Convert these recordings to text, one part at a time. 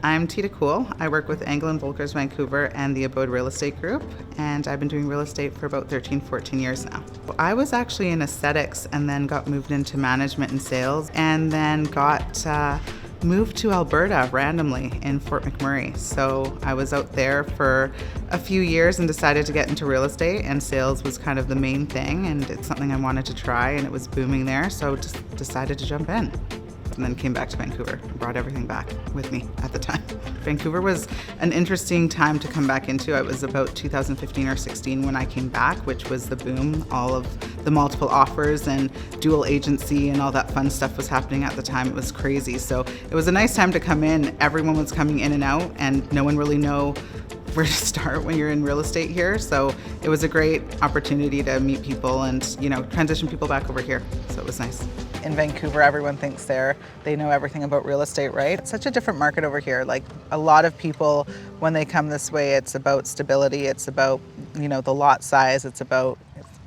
I'm Tita Cool. I work with Anglin Volkers Vancouver and the Abode Real Estate Group, and I've been doing real estate for about 13, 14 years now. I was actually in aesthetics and then got moved into management and sales, and then got moved to Alberta randomly in Fort McMurray. So I was out there for a few years and decided to get into real estate, and sales was kind of the main thing, and it's something I wanted to try, and it was booming there, so just decided to jump in. And then came back to Vancouver and brought everything back with me at the time. Vancouver was an interesting time to come back into. It was about 2015 or 16 when I came back, which was the boom. All of the multiple offers and dual agency and all that fun stuff was happening at the time. It was crazy. So it was a nice time to come in. Everyone was coming in and out, and no one really know where to start when you're in real estate here. So it was a great opportunity to meet people and, transition people back over here. So it was nice. In Vancouver, everyone thinks they know everything about real estate, right? It's such a different market over here. Like, a lot of people, when they come this way, it's about stability, it's about, the lot size, it's about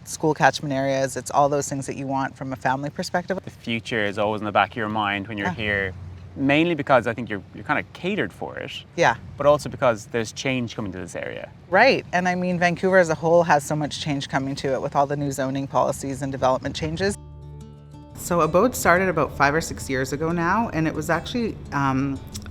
school catchment areas, it's all those things that you want from a family perspective. The future is always in the back of your mind when you're here, mainly because I think you're kind of catered for it. Yeah. But also because there's change coming to this area. Right, and I mean, Vancouver as a whole has so much change coming to it with all the new zoning policies and development changes. So Abode started about 5 or 6 years ago now, and it was actually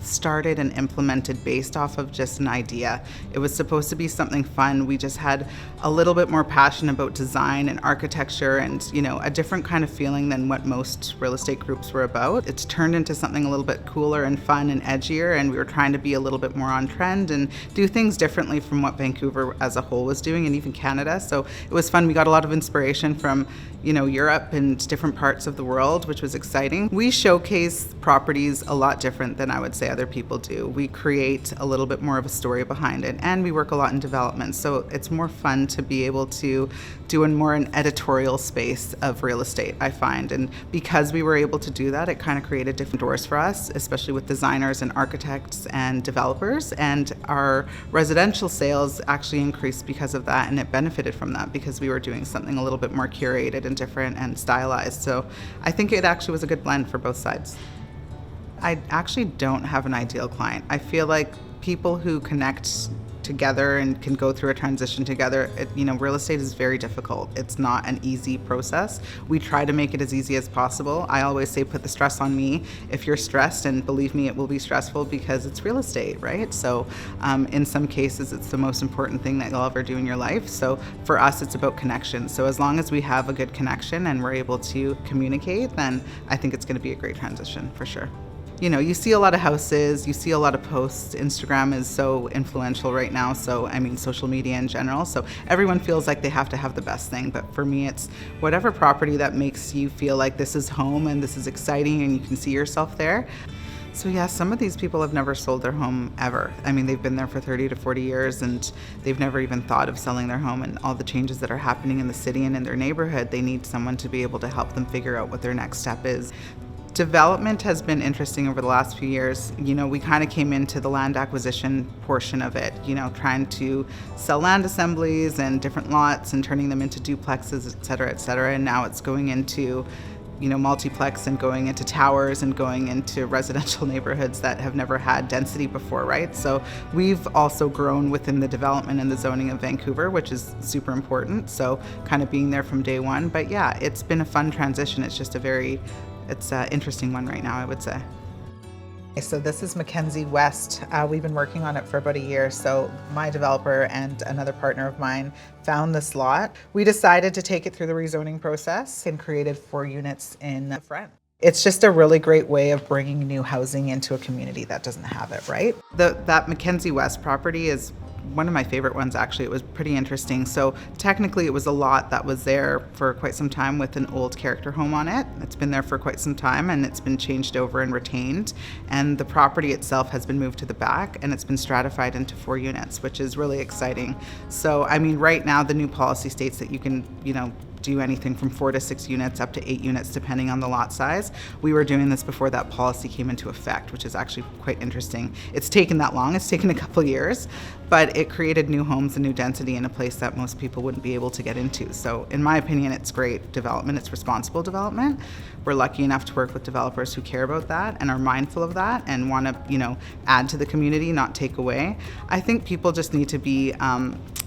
started and implemented based off of just an idea. It was supposed to be something fun. We just had a little bit more passion about design and architecture and, a different kind of feeling than what most real estate groups were about. It's turned into something a little bit cooler and fun and edgier, and we were trying to be a little bit more on trend and do things differently from what Vancouver as a whole was doing, and even Canada. So it was fun. We got a lot of inspiration from, Europe and different parts of the world, which was exciting. We showcase properties a lot different than I would say other people do. We create a little bit more of a story behind it, and we work a lot in development. So it's more fun to be able to do in more an editorial space of real estate, I find. And because we were able to do that, it kind of created different doors for us, especially with designers and architects and developers. And our residential sales actually increased because of that, and it benefited from that because we were doing something a little bit more curated and different and stylized. So I think it actually was a good blend for both sides. I actually don't have an ideal client. I feel like people who connect together and can go through a transition together, real estate is very difficult. It's not an easy process. We try to make it as easy as possible. I always say put the stress on me if you're stressed, and believe me, it will be stressful because it's real estate, right? So in some cases, it's the most important thing that you'll ever do in your life. So for us, it's about connection. So as long as we have a good connection and we're able to communicate, then I think it's going to be a great transition for sure. You see a lot of houses, you see a lot of posts. Instagram is so influential right now. So, social media in general. So everyone feels like they have to have the best thing. But for me, it's whatever property that makes you feel like this is home and this is exciting and you can see yourself there. So yeah, some of these people have never sold their home ever. They've been there for 30 to 40 years and they've never even thought of selling their home, and all the changes that are happening in the city and in their neighborhood, they need someone to be able to help them figure out what their next step is. Development has been interesting over the last few years. We kind of came into the land acquisition portion of it, trying to sell land assemblies and different lots and turning them into duplexes, et cetera, and now it's going into multiplex and going into towers and going into residential neighborhoods that have never had density before, right? So we've also grown within the development and the zoning of Vancouver, which is super important. So kind of being there from day one. But yeah, it's been a fun transition. It's just it's an interesting one right now, I would say. So this is Vancouver West. We've been working on it for about a year. So my developer and another partner of mine found this lot. We decided to take it through the rezoning process and created 4 units in the front. It's just a really great way of bringing new housing into a community that doesn't have it, right? That Vancouver West property is one of my favorite ones, actually. It was pretty interesting. So technically it was a lot that was there for quite some time with an old character home on it. It's been there for quite some time and it's been changed over and retained. And the property itself has been moved to the back and it's been stratified into 4 units, which is really exciting. So, right now the new policy states that you can, do anything from 4 to 6 units up to 8 units depending on the lot size. We were doing this before that policy came into effect, which is actually quite interesting. It's taken that long, it's taken a couple years, but it created new homes and new density in a place that most people wouldn't be able to get into. So in my opinion, it's great development, it's responsible development. We're lucky enough to work with developers who care about that and are mindful of that and want to, add to the community, not take away. I think people just need to be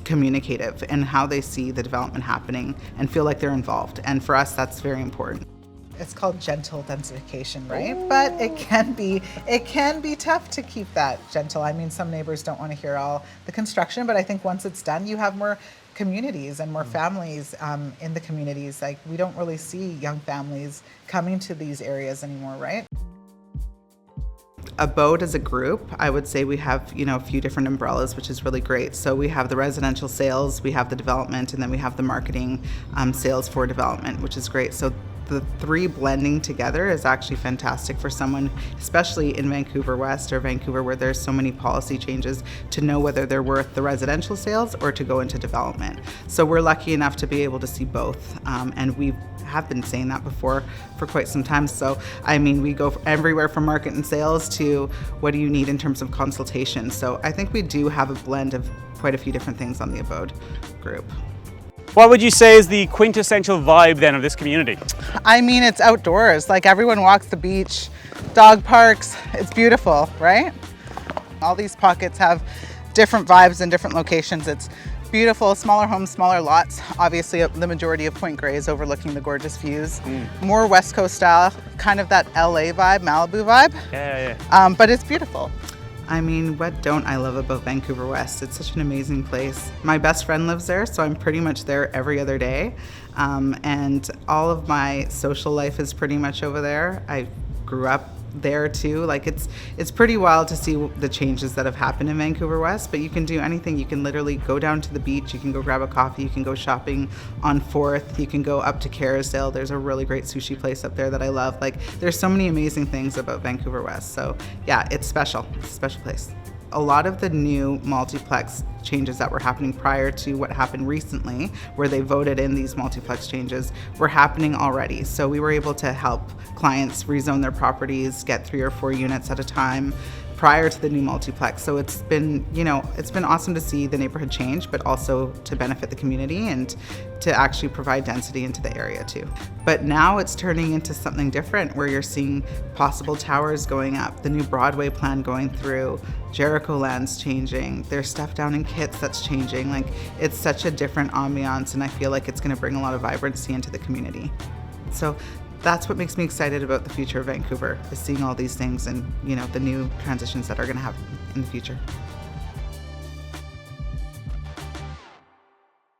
communicative in how they see the development happening and feel like they're involved. And for us, that's very important. It's called gentle densification, right? Ooh. But it can be tough to keep that gentle. I mean, some neighbors don't want to hear all the construction, but I think once it's done, you have more communities and more families in the communities. Like, we don't really see young families coming to these areas anymore, right? Abode as a group, I would say we have, a few different umbrellas, which is really great. So we have the residential sales, we have the development, and then we have the marketing sales for development, which is great. So the three blending together is actually fantastic for someone, especially in Vancouver West or Vancouver, where there's so many policy changes, to know whether they're worth the residential sales or to go into development. So we're lucky enough to be able to see both, and we have been saying that before for quite some time. So I mean, we go everywhere from market and sales to what do you need in terms of consultation. So I think we do have a blend of quite a few different things on the Abode group. What would you say is the quintessential vibe then of this community? I mean, it's outdoors. Like, everyone walks the beach, dog parks. It's beautiful, right? All these pockets have different vibes in different locations. It's beautiful, smaller homes, smaller lots. Obviously, the majority of Point Grey is overlooking the gorgeous views. More West Coast style, kind of that LA vibe, Malibu vibe. Yeah. But it's beautiful. I mean, what don't I love about Vancouver West? It's such an amazing place. My best friend lives there, so I'm pretty much there every other day. And all of my social life is pretty much over there. I grew up there too. Like, it's pretty wild to see the changes that have happened in Vancouver West, but you can do anything. You can literally go down to the beach, you can go grab a coffee, you can go shopping on 4th, you can go up to Kerrisdale. There's a really great sushi place up there that I love. Like, there's so many amazing things about Vancouver West. So yeah, it's special. It's a special place. A lot of the new multiplex changes that were happening prior to what happened recently, where they voted in these multiplex changes, were happening already. So we were able to help clients rezone their properties, get 3 or 4 units at a time prior to the new multiplex. So it's been, it's been awesome to see the neighborhood change, but also to benefit the community and to actually provide density into the area too. But now it's turning into something different, where you're seeing possible towers going up, the new Broadway plan going through, Jericho Land's changing, there's stuff down in Kitts that's changing. Like, it's such a different ambiance, and I feel like it's going to bring a lot of vibrancy into the community. So that's what makes me excited about the future of Vancouver, is seeing all these things and, the new transitions that are going to happen in the future.